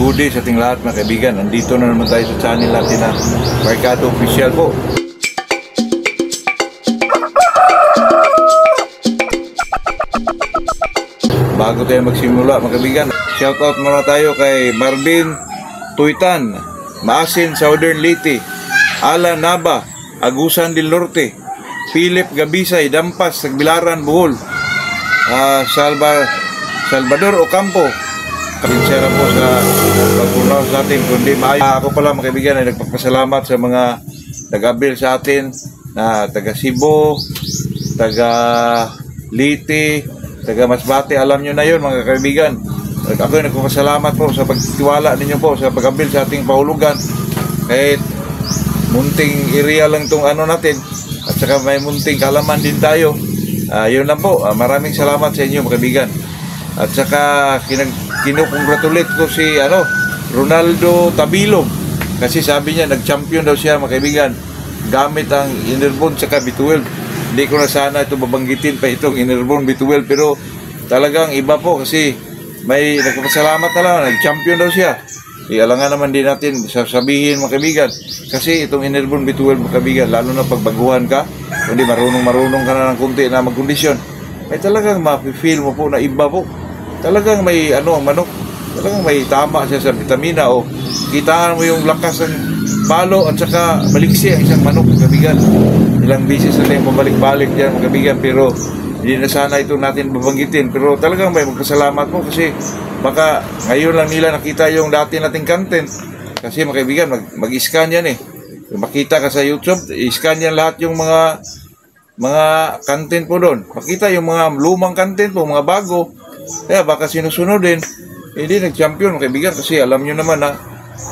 good day sa ating lahat mga kaibigan. Nandito na naman tayo sa channel natin na Mercado Official po. Bago tayo magsimula mga kaibigan, shoutout muna tayo kay Marvin Tuitan, Maasin, Southern Leyte, Alan Nava, Agusan del Norte, Philip Gabisay, Dampas, Tagbilaran, Bohol, Salvador Ocampo. Sincere po sa pagpunaw sa atin, kundi maayo. Ako pala mga kaibigan ay nagpapasalamat sa mga nag-abil sa atin na taga Cebu, taga Leyte, taga Masbate. Alam nyo na yun mga kaibigan. Ako ay nagpapasalamat po sa pagtiwala ninyo po sa pag-abil sa ating pahulugan. Kahit munting area lang itong ano natin at saka may munting kalaman din tayo. Yun lang po. Maraming salamat sa inyo mga kaibigan. At saka kinukongratulate ko si Ronaldo Tabilog kasi sabi niya nag-champion daw siya mga kaibigan gamit ang Enervon saka B12. Hindi ko na sana ito babanggitin pa itong Enervon B12 pero talagang iba po kasi may nagpapasalamat na lang nag-champion daw siya. Alangan naman din natin sasabihin mga kaibigan kasi itong Enervon B12 mga kaibigan lalo na pag baguhan ka kundi marunong ka na ng kunti na magkondisyon ay talagang ma-feel mo po na iba po. Talagang may ang manok, talagang may tama siya sa vitamina o kitaan mo yung lakas ng palo at saka maliksi ang isang manok mga kaibigan. Ilang beses na tayong pabalik-balik dyan mga kaibigan pero hindi na sana ito natin babanggitin pero talagang may magpasalamat po kasi baka ngayon lang nila nakita yung dati nating content kasi mga kaibigan mag-scan yan makita ka sa YouTube, i-scan yan lahat yung mga content po doon. Makita yung mga lumang content po, mga bago. Kaya baka sinusunodin. Hindi nag-champion mga kaibigan kasi alam nyo naman na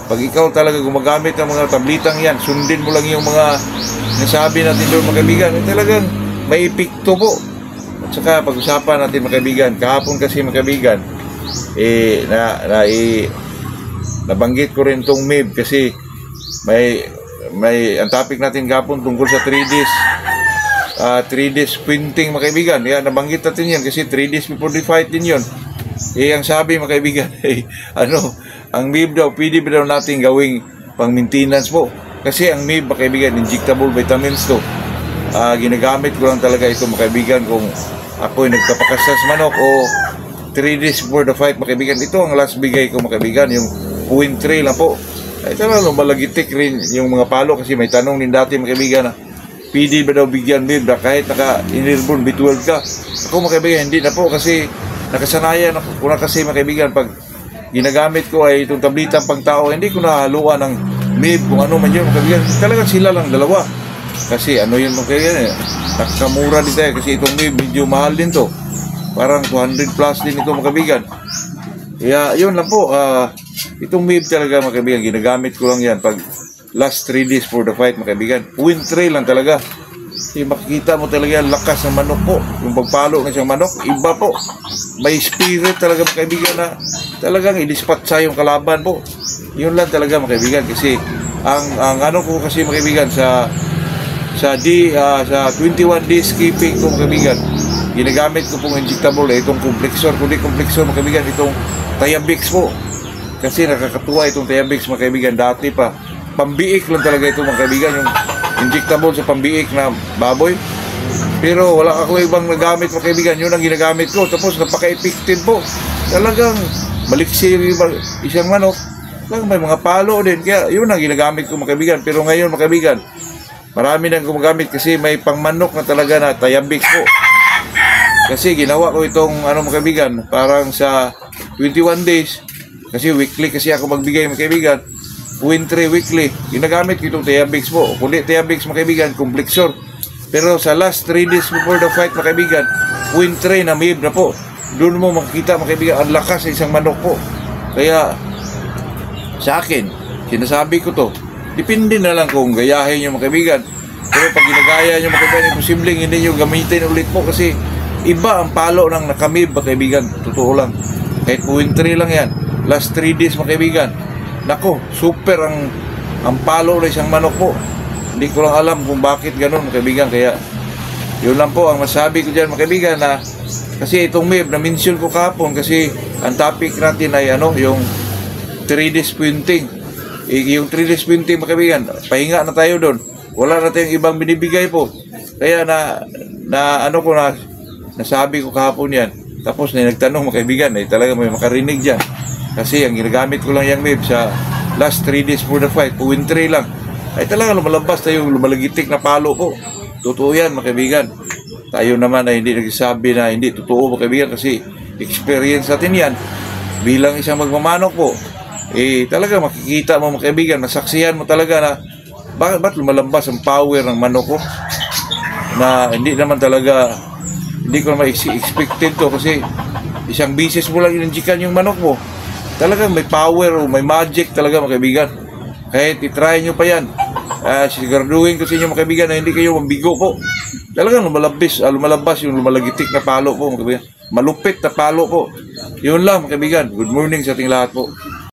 pag ikaw talaga gumagamit ng mga tablitang yan, sundin mo lang yung mga nasabi natin doon mga kaibigan. Talagang may epekto po. At saka pag-usapan natin mga kaibigan. Kahapon kasi mga kaibigan nabanggit ko rin tong MIB kasi may ang topic natin kahapon tungkol sa 3 days printing mga kaibigan. Yan, nabanggit natin yan kasi 3 days before the fight din yun. Ang sabi mga kaibigan, ang MIB daw, pwede ba daw natin gawing pang maintenance po. Kasi ang MIB mga kaibigan, injectable vitamins to. Ginagamit ko lang talaga ito mga kaibigan kung ako'y nagkapakasas manok o 3 days before the fight mga kaibigan. Ito ang last bigay ko mga kaibigan, yung 0.3 lang po. Ay talagang malagitik rin yung mga palo kasi may tanong din dati mga kaibigan na PD ba daw bigyan MIB kahit naka-Enervon B12 ka. Ako mga kaibigan, hindi na po kasi nakasanayan ako na kasi mga kaibigan pag ginagamit ko ay itong tablitang pang tao, hindi ko nahaluan ng MIB kung ano man yun mga kaibigan. Talagang sila lang dalawa. Kasi yun mga kaibigan nakamura din tayo kasi itong MIB medyo mahal din to. Parang 200 plus din ito mga kaibigan. Kaya yun lang po. Itong MIB talaga mga kaibigan, ginagamit ko lang yan pag last 3 days for the fight mga kaibigan. Win tray lang talaga. Makikita mo talaga yung lakas ng manok po. Yung pagpalo ng siyang manok, iba po. May spirit talaga mga kaibigan na talagang i-dispatcha yung kalaban po. Yun lang talaga mga kaibigan. Kasi ang ano ko kasi mga kaibigan sa 21 days keeping ko mga kaibigan, ginagamit ko pong injectable itong complexor. Kundi complexor mga kaibigan, itong Tiabix po. Kasi nakakatuwa itong Tiabix mga kaibigan. Dati pa pambiik lang talaga ito mga kaibigan, yung injectable sa pambiik na baboy. Pero wala ako ibang nagamit mga kaibigan, yun ang ginagamit ko. Tapos napaka-effective po. Talagang maliksi isang manok. Talagang may mga palo din. Kaya yun ang ginagamit ko mga kaibigan. Pero ngayon mga kaibigan, marami nang gumagamit kasi may pangmanok na talaga na Tiabix po. Kasi ginawa ko itong mga kaibigan, parang sa 21 days. Kasi weekly kasi ako magbigay mga kaibigan. Wintry weekly, ginagamit ko itong Tiabix po. Kundi Tiabix mga kaibigan, complexor. Pero sa last 3 days before the fight mga kaibigan, wintry na MIB na po. Doon mo makikita mga kaibigan, ang lakas sa isang manok po. Kaya sa akin, sinasabi ko to, depende na lang kung gayahin nyo mga kaibigan. Pero pag ginagaya nyo mga kaibigan, posibleng hindi nyo gamitin ulit po kasi iba ang palo ng nakamib mga kaibigan. Totoo lang. Kahit wintry lang yan. Last 3 days mga kaibigan. Nako, super ang palo na isang manok po. Hindi ko lang alam kung bakit ganun mga kaibigan. Kaya yun lang po ang masabi ko dyan mga kaibigan na kasi itong MIB na mention ko kahapon kasi ang topic natin ay yung 3D printing. Yung 3D printing, mga kaibigan, pahinga na tayo doon. Wala na tayong ibang binibigay po. Kaya nasabi ko kahapon yan. Tapos nagtanong, mga kaibigan, talaga may makarinig dyan. Kasi ang ginagamit ko lang yung web sa last 3 days for the fight, 2-3 lang. Ay talaga lumalabas tayo yung lumalagitik na palo po. Totoo yan, mga kaibigan. Tayo naman ay hindi nagsasabi na hindi totoo, mga kaibigan, kasi experience natin yan. Bilang isang magmamanok po, talaga makikita mo, mga kaibigan, masaksihan mo talaga na ba't lumalabas ang power ng manok ko, na hindi naman talaga, hindi ko naman expected to, kasi isang bisis mo lang inanjikan yung manok mo. Talagang may power o may magic talaga, mga kaibigan. Kahit itry nyo pa yan, siguraduhin ko sa inyo, mga kaibigan, na hindi kayo mabigo po. Talagang lumalabas yung lumalagitik na palo po, mga kaibigan. Malupit na palo po. Yun lang, mga kaibigan. Good morning sa ating lahat po.